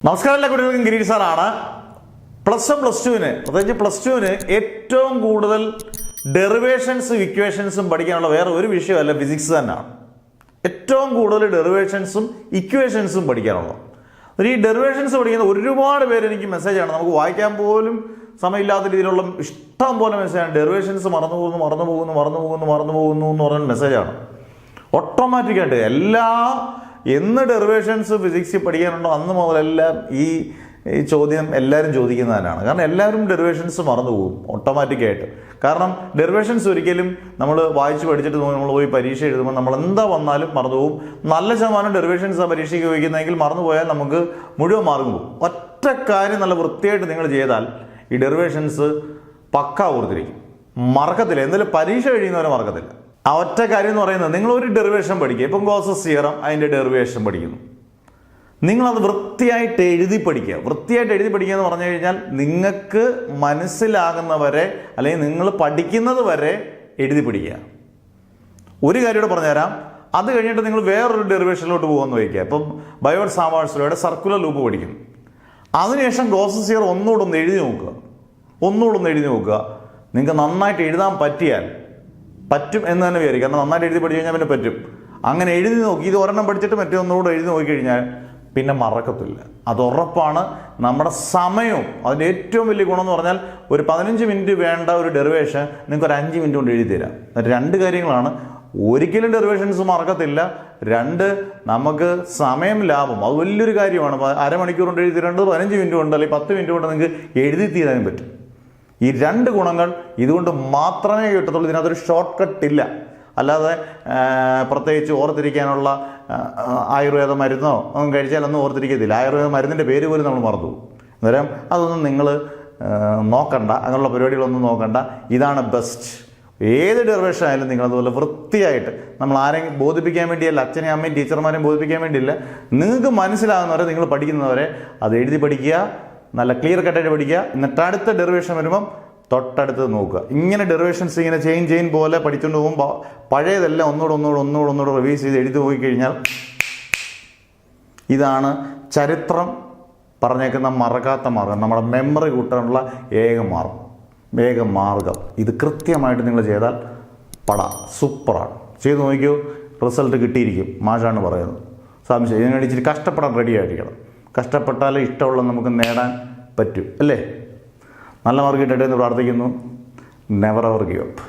നമസ്കാരം, എല്ലാ കുട്ടികൾക്കും ഗിരീഷ് സാറാണ്. +1 പ്രത്യേകിച്ച് +2 ഏറ്റവും കൂടുതൽ ഡെറിവേഷൻസും ഇക്വേഷൻസും പഠിക്കാനുള്ള വേറെ ഒരു വിഷയമല്ല, ഫിസിക്സ് തന്നെയാണ്. ഏറ്റവും കൂടുതൽ ഡെറിവേഷൻസും ഇക്വേഷൻസും പഠിക്കാനുള്ളത്. ഈ ഡെറിവേഷൻസ് പഠിക്കുന്ന ഒരുപാട് പേര് എനിക്ക് മെസ്സേജാണ്, നമുക്ക് വായിക്കാൻ പോലും സമയമില്ലാത്ത രീതിയിലുള്ള ഇഷ്ടം പോലെ മെസ്സേജാണ്. ഡെറിവേഷൻസ് മറന്നു പോകുന്നു എന്ന് പറയുന്ന മെസ്സേജാണ്. ഓട്ടോമാറ്റിക്കായിട്ട് എന്ന് ഡെറിവേഷൻസ് ഫിസിക്സിൽ പഠിക്കാനുണ്ടോ അന്ന് മുതലെല്ലാം ഈ ചോദ്യം എല്ലാവരും ചോദിക്കുന്നതിനാണ്. കാരണം എല്ലാവരും ഡെറിവേഷൻസ് മറന്നു പോകും ഓട്ടോമാറ്റിക്കായിട്ട്. കാരണം ഡെറിവേഷൻസ് ഒരിക്കലും നമ്മൾ വായിച്ച് പഠിച്ചിട്ട് നമ്മൾ പോയി പരീക്ഷ എഴുതുമ്പോൾ നമ്മൾ എന്താ വന്നാലും മറന്നു പോകും. നല്ല ശതമാനം ഡെറിവേഷൻസ് പരീക്ഷയ്ക്ക് ഉപയോഗിക്കുന്നതെങ്കിൽ മറന്നുപോയാൽ നമുക്ക് മുഴുവൻ മാർക്കും പോകും. ഒറ്റ കാര്യം നല്ല വൃത്തിയായിട്ട് നിങ്ങൾ ചെയ്താൽ ഈ ഡെറിവേഷൻസ് പക്കാ ഓർത്തിരിക്കും, മറക്കത്തില്ല. എന്തായാലും പരീക്ഷ കഴിയുന്നവരെ മറക്കത്തില്ല. ആ ഒറ്റ കാര്യം എന്ന് പറയുന്നത്, നിങ്ങളൊരു ഡെറിവേഷൻ പഠിക്കുക. ഇപ്പം ഗോസസ് തിയറം, അതിൻ്റെ ഡെറിവേഷൻ പഠിക്കുന്നു. നിങ്ങളത് വൃത്തിയായിട്ട് എഴുതി പഠിക്കുക. വൃത്തിയായിട്ട് എഴുതി പഠിക്കുക എന്ന് പറഞ്ഞു കഴിഞ്ഞാൽ നിങ്ങൾക്ക് മനസ്സിലാകുന്നവരെ അല്ലെങ്കിൽ നിങ്ങൾ പഠിക്കുന്നത് വരെ എഴുതി പഠിക്കുക. ഒരു കാര്യം കൂടെ പറഞ്ഞുതരാം. അത് കഴിഞ്ഞിട്ട് നിങ്ങൾ വേറൊരു ഡെറിവേഷനിലോട്ട് പോകുമെന്ന് വയ്ക്കുക. ഇപ്പം ബയോട്ട് സാമാഴ്സലോയുടെ സർക്കുലർ ലൂപ്പ് പഠിക്കുന്നു. അതിനുശേഷം ഗോസസ് തിയറം ഒന്നുകൂടെ ഒന്ന് എഴുതി നോക്കുക. നിങ്ങൾക്ക് നന്നായിട്ട് എഴുതാൻ പറ്റും എന്ന് തന്നെ വിചാരിക്കും. കാരണം നന്നായിട്ട് എഴുതി പഠിച്ചു കഴിഞ്ഞാൽ പിന്നെ പറ്റും. അങ്ങനെ എഴുതി നോക്കി, ഇത് ഒരെണ്ണം പഠിച്ചിട്ട് മറ്റേ ഒന്നുകൂടെ എഴുതി നോക്കിക്കഴിഞ്ഞാൽ പിന്നെ മറക്കത്തില്ല. അത് ഉറപ്പാണ്. നമ്മുടെ സമയവും അതിൻ്റെ ഏറ്റവും വലിയ ഗുണം എന്ന് പറഞ്ഞാൽ ഒരു 15 മിനിറ്റ് വേണ്ട ഒരു ഡെറിവേഷൻ നിങ്ങൾക്ക് ഒരു 5 മിനിറ്റ് കൊണ്ട് എഴുതി തരാം. രണ്ട് കാര്യങ്ങളാണ്. ഒരിക്കലും ഡെറിവേഷൻസ് മറക്കത്തില്ല. രണ്ട്, നമുക്ക് സമയം ലാഭം. അത് വലിയൊരു കാര്യമാണ്. അരമണിക്കൂർ കൊണ്ട് എഴുതി തരേണ്ടത് 15 മിനിറ്റ് കൊണ്ട് അല്ലെങ്കിൽ 10 മിനിറ്റ് കൊണ്ട് നിങ്ങൾക്ക് എഴുതി തീരാനും പറ്റും. ഈ രണ്ട് ഗുണങ്ങൾ ഇതുകൊണ്ട് മാത്രമേ കിട്ടത്തുള്ളൂ. ഇതിനകത്തൊരു ഷോർട്ട് കട്ട് ഇല്ല. അല്ലാതെ പ്രത്യേകിച്ച് ഓർത്തിരിക്കാനുള്ള ആയുർവേദ മരുന്നോ ഒന്നും കഴിച്ചാലൊന്നും ഓർത്തിരിക്കത്തില്ല. ആയുർവേദ മരുന്നിൻ്റെ പേര് പോലും നമ്മൾ മറന്നു പോകും. അന്നേരം അതൊന്നും നിങ്ങൾ നോക്കണ്ട, അങ്ങനെയുള്ള പരിപാടികളൊന്നും നോക്കണ്ട. ഇതാണ് ബെസ്റ്റ്. ഏത് ഡെറിവേഷൻ ആയാലും നിങ്ങൾ അതുപോലെ വൃത്തിയായിട്ട്, നമ്മൾ ആരെങ്കിലും ബോധിപ്പിക്കാൻ വേണ്ടിയല്ല, അച്ഛനെയും അമ്മയും ടീച്ചർമാരെയും ബോധിപ്പിക്കാൻ വേണ്ടിയില്ല, നിങ്ങൾക്ക് മനസ്സിലാകുന്നവരെ നിങ്ങൾ പഠിക്കുന്നവരെ അത് എഴുതി പഠിക്കുക. നല്ല ക്ലിയർ കട്ടായിട്ട് പഠിക്കുക. എന്നിട്ട് അടുത്ത ഡെറിവേഷൻ വരുമ്പം തൊട്ടടുത്ത് നോക്കുക. ഇങ്ങനെ ഡെറിവേഷൻസ് ഇങ്ങനെ ചെയിൻ പോലെ പഠിച്ചുകൊണ്ട് പോകുമ്പോൾ പഴയതെല്ലാം ഒന്നുകൂടെ റിവൈസ് ചെയ്ത് എഴുതി പോയിക്കഴിഞ്ഞാൽ ഇതാണ് ചരിത്രം പറഞ്ഞേക്കുന്ന മറക്കാത്ത മാർഗം, നമ്മുടെ മെമ്മറി കൂട്ടാനുള്ള ഏക മാർഗം. ഇത് കൃത്യമായിട്ട് നിങ്ങൾ ചെയ്താൽ സൂപ്പറാണ്. ചെയ്ത് നോക്കിയോ, റിസൾട്ട് കിട്ടിയിരിക്കും. മാഷാണ് പറയുന്നത്. സംശയം ഇതിനുവേണ്ടി ഇച്ചിരി കഷ്ടപ്പെടാൻ റെഡി ആയിരിക്കണം. കഷ്ടപ്പെട്ടാലേ ഇഷ്ടമുള്ള നമുക്ക് നേടാൻ പറ്റും, അല്ലേ? നല്ല മാർക്ക് കിട്ടട്ടെ എന്ന് പ്രാർത്ഥിക്കുന്നു. Never ever give up.